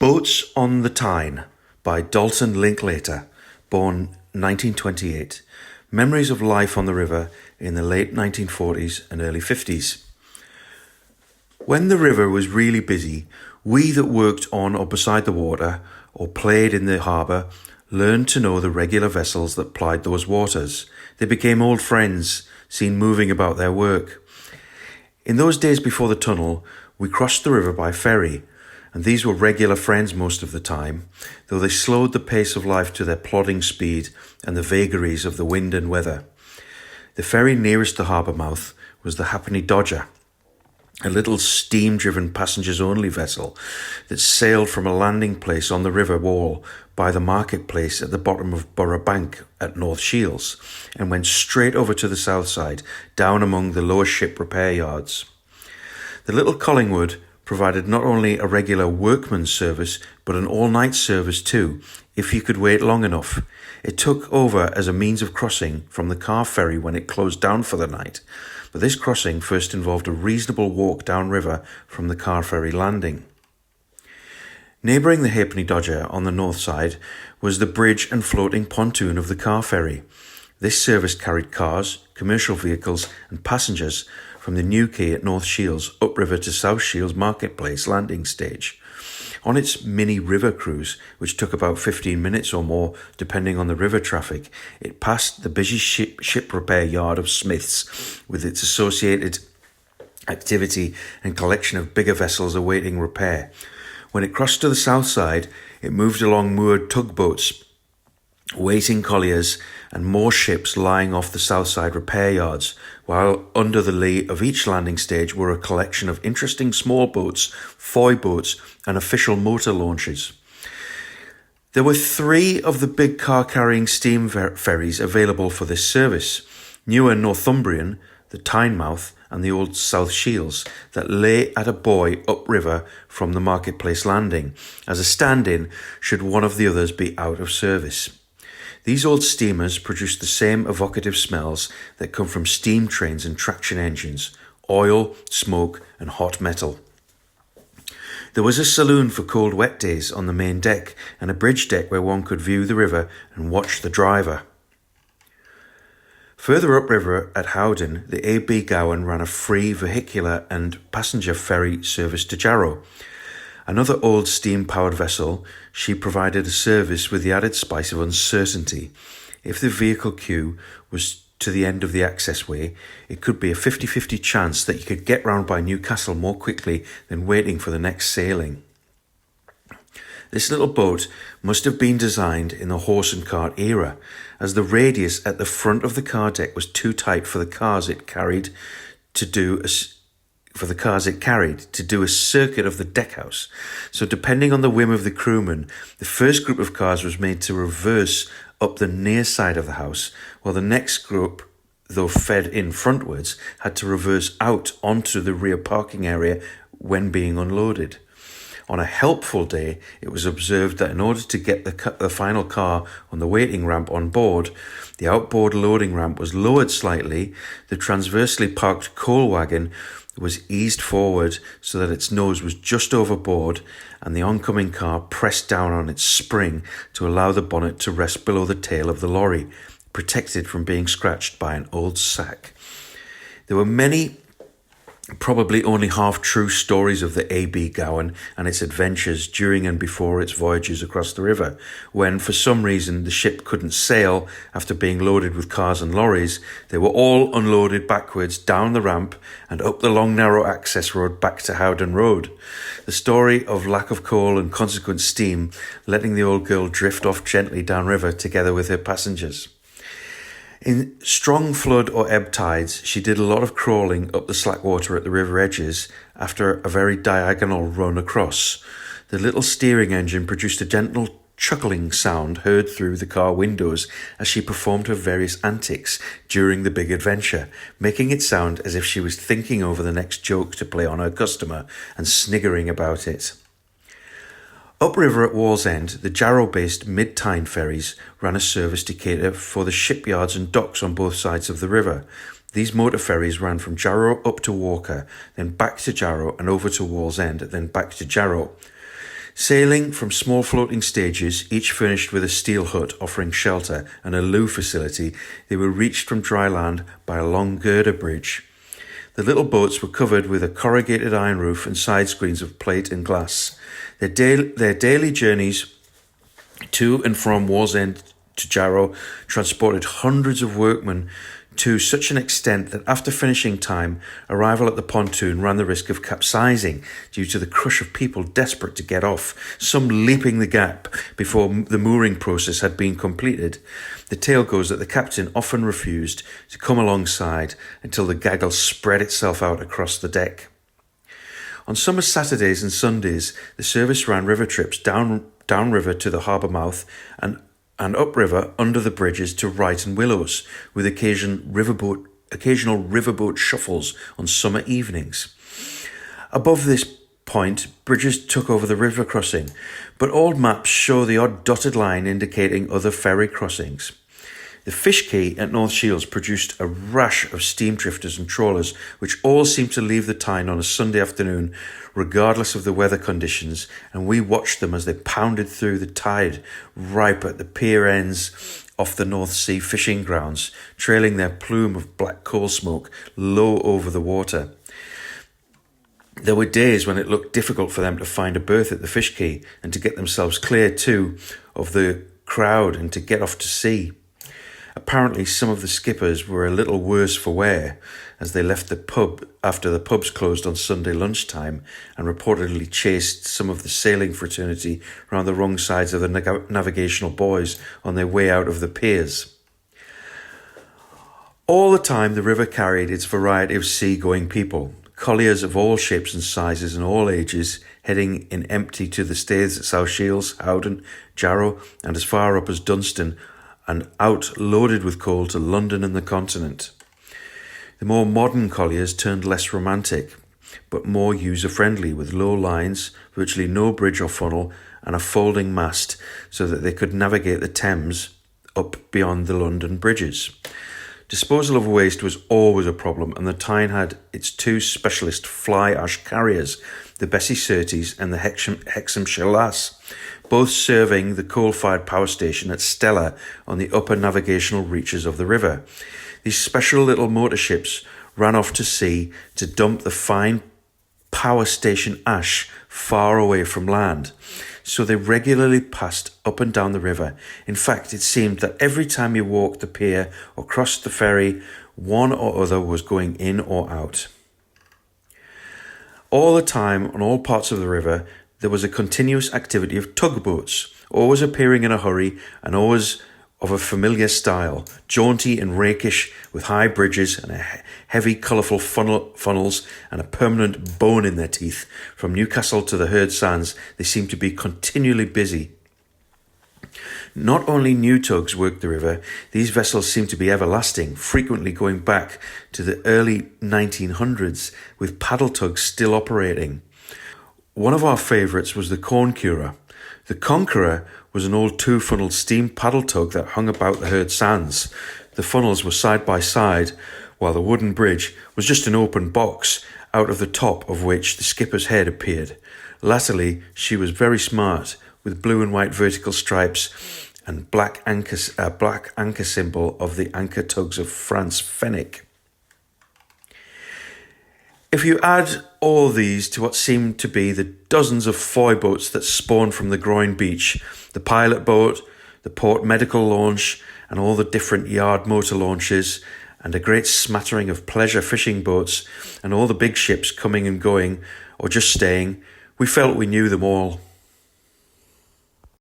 Boats on the Tyne by Dalton Linkleter, born 1928. Memories of life on the river in the late 1940s and early 50s. When the river was really busy, we that worked on or beside the water or played in the harbour learned to know the regular vessels that plied those waters. They became old friends, seen moving about their work. In those days before the tunnel, we crossed the river by ferry, and these were regular friends most of the time, though they slowed the pace of life to their plodding speed and the vagaries of the wind and weather. The ferry nearest the harbour mouth was the Halfpenny Dodger, a little steam-driven passengers-only vessel that sailed from a landing place on the river wall by the marketplace at the bottom of Borough Bank at North Shields and went straight over to the south side, down among the lower ship repair yards. The little Collingwood provided not only a regular workman's service, but an all-night service too, if you could wait long enough. It took over as a means of crossing from the car ferry when it closed down for the night, but this crossing first involved a reasonable walk downriver from the car ferry landing. Neighbouring the Halfpenny Dodger on the north side was the bridge and floating pontoon of the car ferry. This service carried cars, commercial vehicles and passengers from the new quay at North Shields upriver to South Shields Marketplace landing stage. On its mini river cruise, which took about 15 minutes or more depending on the river traffic, it passed the busy ship repair yard of Smith's with its associated activity and collection of bigger vessels awaiting repair. When it crossed to the south side, it moved along moored tugboats, waiting colliers and more ships lying off the south side repair yards, while under the lee of each landing stage were a collection of interesting small boats, foy boats and official motor launches. There were 3 of the big car-carrying steam ferries available for this service: newer Northumbrian, the Tynemouth and the old South Shields that lay at a buoy upriver from the marketplace landing, as a stand-in should one of the others be out of service. These old steamers produced the same evocative smells that come from steam trains and traction engines: oil, smoke and hot metal. There was a saloon for cold wet days on the main deck and a bridge deck where one could view the river and watch the driver. Further upriver at Howden, the A.B. Gowan ran a free vehicular and passenger ferry service to Jarrow. Another old steam-powered vessel, she provided a service with the added spice of uncertainty. If the vehicle queue was to the end of the access way, it could be a 50-50 chance that you could get round by Newcastle more quickly than waiting for the next sailing. This little boat must have been designed in the horse and cart era, as the radius at the front of the car deck was too tight for the cars it carried to do a circuit of the deckhouse. So depending on the whim of the crewman, the first group of cars was made to reverse up the near side of the house, while the next group, though fed in frontwards, had to reverse out onto the rear parking area when being unloaded. On a helpful day, it was observed that in order to get the final car on the waiting ramp on board, the outboard loading ramp was lowered slightly, the transversely parked coal wagon was eased forward so that its nose was just overboard, and the oncoming car pressed down on its spring to allow the bonnet to rest below the tail of the lorry, protected from being scratched by an old sack. There were many probably only half-true stories of the A.B. Gowan and its adventures during and before its voyages across the river, when for some reason the ship couldn't sail after being loaded with cars and lorries. They were all unloaded backwards down the ramp and up the long narrow access road back to Howden Road. The story of lack of coal and consequent steam letting the old girl drift off gently downriver together with her passengers. In strong flood or ebb tides, she did a lot of crawling up the slack water at the river edges after a very diagonal run across. The little steering engine produced a gentle chuckling sound heard through the car windows as she performed her various antics during the big adventure, making it sound as if she was thinking over the next joke to play on her customer and sniggering about it. Upriver at Wallsend, the Jarrow-based mid-Tyne ferries ran a service to cater for the shipyards and docks on both sides of the river. These motor ferries ran from Jarrow up to Walker, then back to Jarrow and over to Wallsend, then back to Jarrow. Sailing from small floating stages, each furnished with a steel hut offering shelter and a loo facility, they were reached from dry land by a long girder bridge. The little boats were covered with a corrugated iron roof and side screens of plate and glass. Their daily journeys to and from Wallsend to Jarrow transported hundreds of workmen to such an extent that after finishing time, arrival at the pontoon ran the risk of capsizing due to the crush of people desperate to get off, some leaping the gap before the mooring process had been completed. The tale goes that the captain often refused to come alongside until the gaggle spread itself out across the deck. On summer Saturdays and Sundays, the service ran river trips downriver to the harbour mouth and upriver under the bridges to Wright and Willows, with occasional riverboat shuffles on summer evenings. Above this point, bridges took over the river crossing, but old maps show the odd dotted line indicating other ferry crossings. The fish quay at North Shields produced a rash of steam drifters and trawlers, which all seemed to leave the Tyne on a Sunday afternoon, regardless of the weather conditions, and we watched them as they pounded through the tide, ripe at the pier ends off the North Sea fishing grounds, trailing their plume of black coal smoke low over the water. There were days when it looked difficult for them to find a berth at the fish quay and to get themselves clear, too, of the crowd and to get off to sea. Apparently, some of the skippers were a little worse for wear as they left the pub after the pubs closed on Sunday lunchtime and reportedly chased some of the sailing fraternity round the wrong sides of the navigational buoys on their way out of the piers. All the time, the river carried its variety of sea-going people, colliers of all shapes and sizes and all ages, heading in empty to the staiths at South Shields, Howden, Jarrow, and as far up as Dunstan, and out loaded with coal to London and the continent. The more modern colliers turned less romantic, but more user-friendly, with low lines, virtually no bridge or funnel, and a folding mast so that they could navigate the Thames up beyond the London bridges. Disposal of waste was always a problem, and the Tyne had its two specialist fly ash carriers, the Bessie Surtees and the Hexhamshire Lass, both serving the coal-fired power station at Stella on the upper navigational reaches of the river. These special little motor ships ran off to sea to dump the fine power station ash far away from land, so they regularly passed up and down the river. In fact, it seemed that every time you walked the pier or crossed the ferry, one or other was going in or out. All the time, on all parts of the river, there was a continuous activity of tugboats, always appearing in a hurry and always of a familiar style, jaunty and rakish, with high bridges and heavy colourful funnels and a permanent bone in their teeth. From Newcastle to the Herd Sands, they seemed to be continually busy. Not only new tugs worked the river, these vessels seemed to be everlasting, frequently going back to the early 1900s, with paddle tugs still operating. One of our favourites was the Conqueror. The Conqueror was an old two-funnelled steam paddle tug that hung about the Herd Sands. The funnels were side by side, while the wooden bridge was just an open box, out of the top of which the skipper's head appeared. Latterly, she was very smart, with blue and white vertical stripes and black anchor symbol of the anchor tugs of France Fenwick. If you add all these to what seemed to be the dozens of foy boats that spawned from the Groyne Beach, the pilot boat, the port medical launch, and all the different yard motor launches, and a great smattering of pleasure fishing boats, and all the big ships coming and going, or just staying, we felt we knew them all.